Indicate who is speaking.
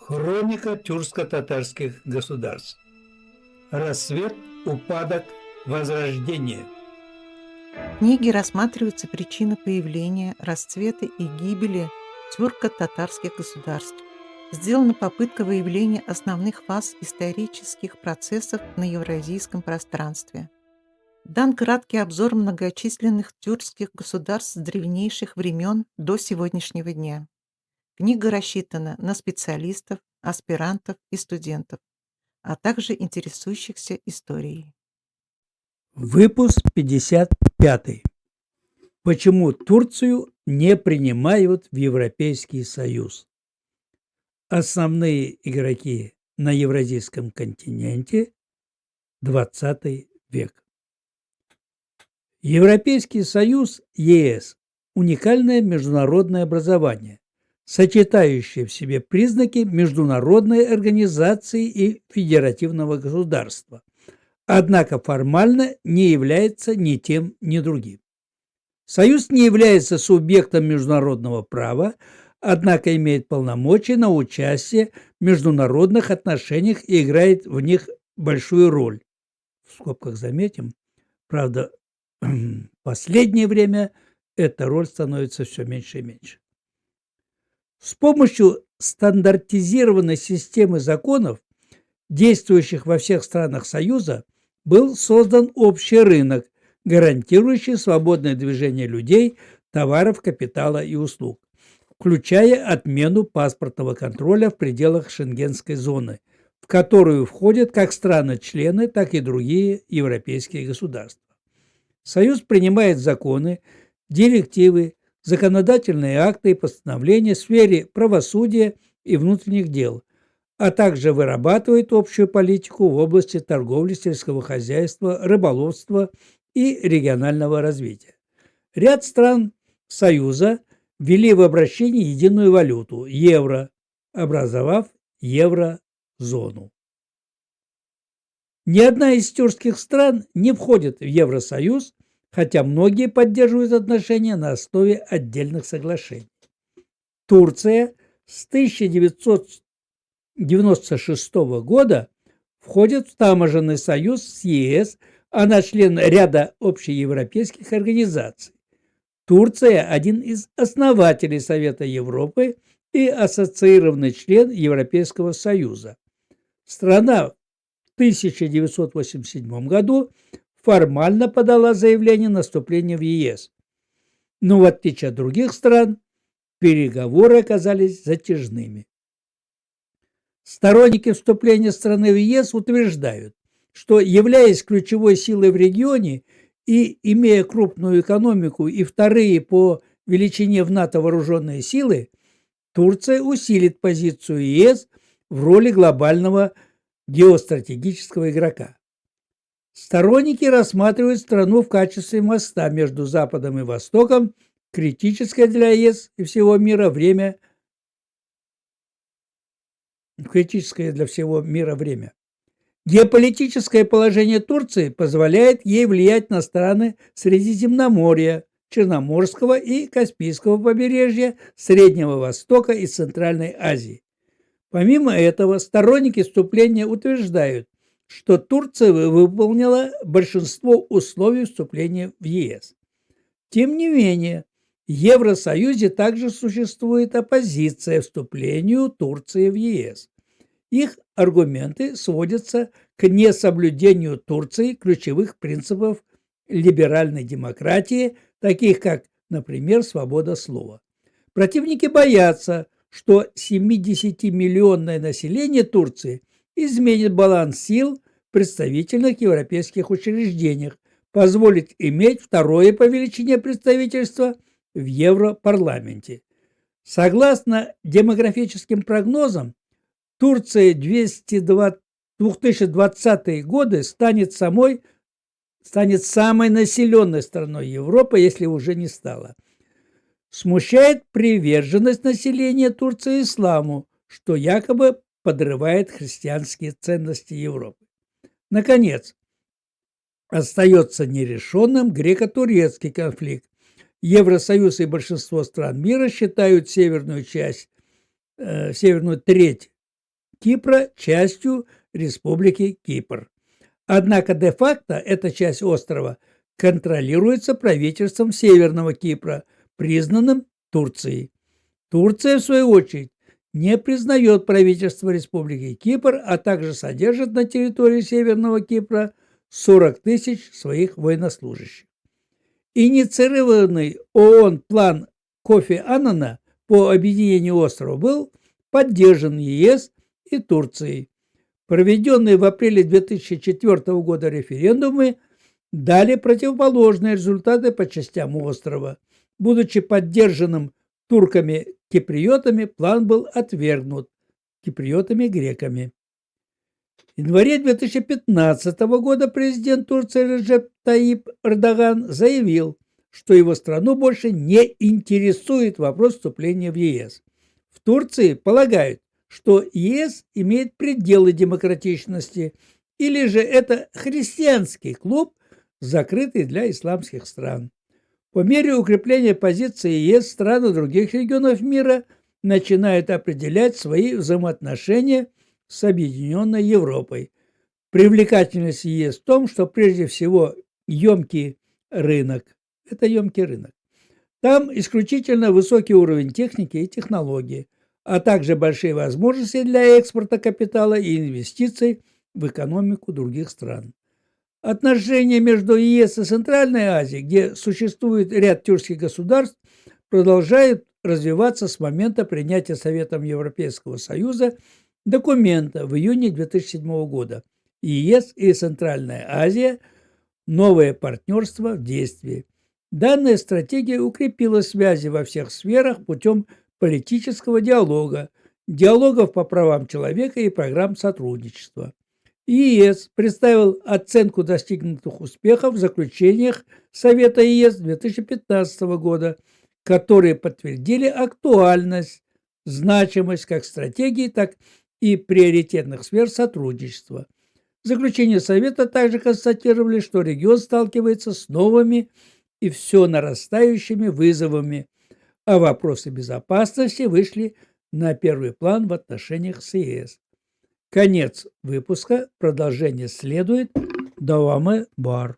Speaker 1: Хроника тюркско-татарских государств. Рассвет, упадок, возрождение.
Speaker 2: В книге рассматриваются причины появления, расцвета и гибели тюрко-татарских государств. Сделана попытка выявления основных фаз исторических процессов на евразийском пространстве. Дан краткий обзор многочисленных тюркских государств с древнейших времен до сегодняшнего дня. Книга рассчитана на специалистов, аспирантов и студентов, а также интересующихся историей.
Speaker 1: Выпуск 55. Почему Турцию не принимают в Европейский Союз? Основные игроки на Евразийском континенте. 20 век. Европейский Союз, ЕС, уникальное международное образование, сочетающее в себе признаки международной организации и федеративного государства, однако формально не является ни тем, ни другим. Союз не является субъектом международного права, однако имеет полномочия на участие в международных отношениях и играет в них большую роль. В скобках заметим, правда, в последнее время эта роль становится все меньше и меньше. С помощью стандартизированной системы законов, действующих во всех странах Союза, был создан общий рынок, гарантирующий свободное движение людей, товаров, капитала и услуг, включая отмену паспортного контроля в пределах Шенгенской зоны, в которую входят как страны-члены, так и другие европейские государства. Союз принимает законы, директивы, законодательные акты и постановления в сфере правосудия и внутренних дел, а также вырабатывает общую политику в области торговли, сельского хозяйства, рыболовства и регионального развития. Ряд стран Союза ввели в обращение единую валюту – евро, образовав еврозону. Ни одна из тюркских стран не входит в Евросоюз, хотя многие поддерживают отношения на основе отдельных соглашений. Турция с 1996 года входит в таможенный союз с ЕС, она член ряда общеевропейских организаций. Турция – один из основателей Совета Европы и ассоциированный член Европейского Союза. Страна в 1987 году формально подала заявление на вступление в ЕС. Но в отличие от других стран, переговоры оказались затяжными. Сторонники вступления страны в ЕС утверждают, что, являясь ключевой силой в регионе и имея крупную экономику и вторые по величине в НАТО вооруженные силы, Турция усилит позицию ЕС в роли глобального геостратегического игрока. Сторонники рассматривают страну в качестве моста между Западом и Востоком, критическое для ЕС и всего мира время. Геополитическое положение Турции позволяет ей влиять на страны Средиземноморья, Черноморского и Каспийского побережья, Среднего Востока и Центральной Азии. Помимо этого, сторонники вступления утверждают, что Турция выполнила большинство условий вступления в ЕС. Тем не менее, в Евросоюзе также существует оппозиция вступлению Турции в ЕС. Их аргументы сводятся к несоблюдению Турцией ключевых принципов либеральной демократии, таких как, например, свобода слова. Противники боятся, что 70-миллионное население Турции изменит баланс сил в представительных европейских учреждениях, позволит иметь второе по величине представительство в Европарламенте. Согласно демографическим прогнозам, Турция в 2020 годы станет самой населенной страной Европы, если уже не стала. Смущает приверженность населения Турции исламу, что якобы подрывает христианские ценности Европы. Наконец, остается нерешенным греко-турецкий конфликт. Евросоюз и большинство стран мира считают северную треть Кипра частью Республики Кипр. Однако де-факто эта часть острова контролируется правительством Северного Кипра, признанным Турцией. Турция, в свою очередь, не признает правительство Республики Кипр, а также содержит на территории Северного Кипра 40 тысяч своих военнослужащих. Инициированный ООН план Кофи Аннана по объединению острова был поддержан ЕС и Турцией. Проведенные в апреле 2004 года референдумы дали противоположные результаты по частям острова. Будучи поддержанным турками-киприотами, план был отвергнут киприотами-греками. В январе 2015 года президент Турции Реджеп Таyyip Эрдоган заявил, что его страну больше не интересует вопрос вступления в ЕС. В Турции полагают, что ЕС имеет пределы демократичности, или же это христианский клуб, закрытый для исламских стран. По мере укрепления позиции ЕС страны других регионов мира начинают определять свои взаимоотношения с Объединенной Европой. Привлекательность ЕС в том, что прежде всего емкий рынок. Это емкий рынок. Там исключительно высокий уровень техники и технологий, а также большие возможности для экспорта капитала и инвестиций в экономику других стран. Отношения между ЕС и Центральной Азией, где существует ряд тюркских государств, продолжают развиваться с момента принятия Советом Европейского Союза документа в июне 2007 года «ЕС и Центральная Азия. Новое партнерство в действии». Данная стратегия укрепила связи во всех сферах путем политического диалога, диалогов по правам человека и программ сотрудничества. ЕС представил оценку достигнутых успехов в заключениях Совета ЕС 2015 года, которые подтвердили актуальность, значимость как стратегии, так и приоритетных сфер сотрудничества. Заключения Совета также констатировали, что регион сталкивается с новыми и все нарастающими вызовами, а вопросы безопасности вышли на первый план в отношениях с ЕС. Конец выпуска. Продолжение следует. Даваме бар.